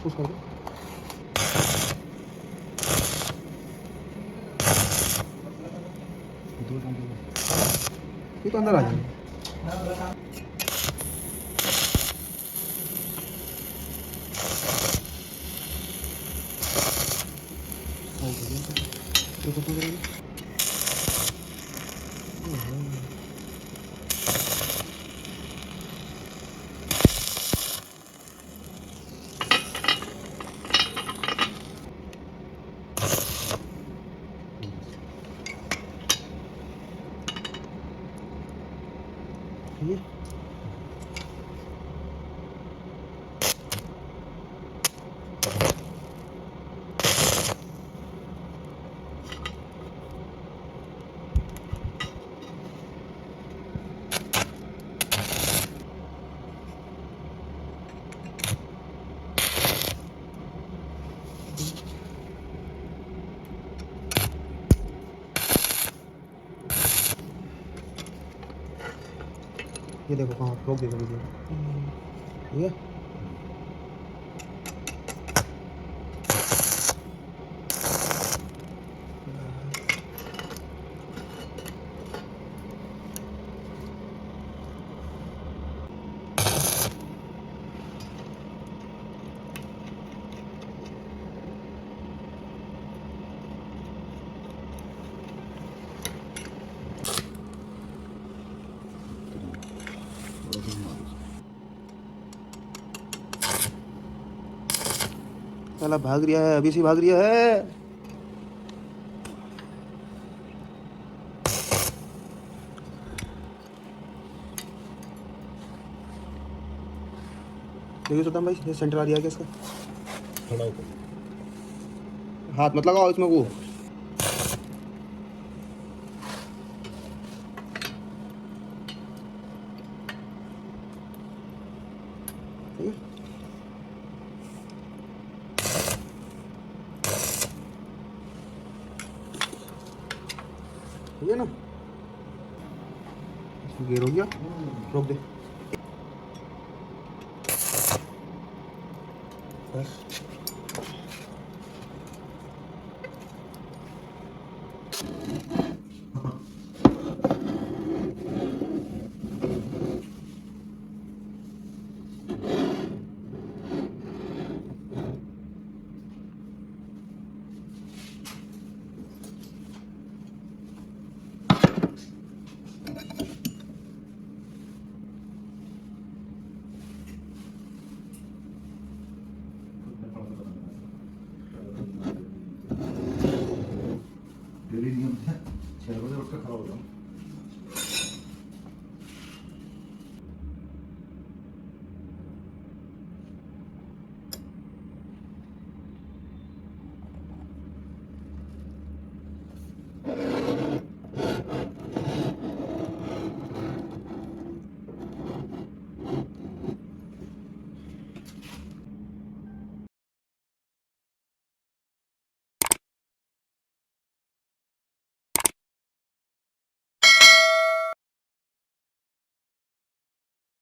Push कर दो। ये तो अंदर आ जाएंगे। तो कितना करेंगे? ये ये देखो कहाँ रोक देगा वीडियो। ठीक है। साला भाग रिया है, अभी से भाग रिया है। देखिए सद्दाम भाई, ये सेंटर आ रिया है क्या इसका? खड़ा होकर हाथ मत लगाओ इसमें वो। ठीक है। ठीक है ना, गेयर हो गया, रोक दे बस।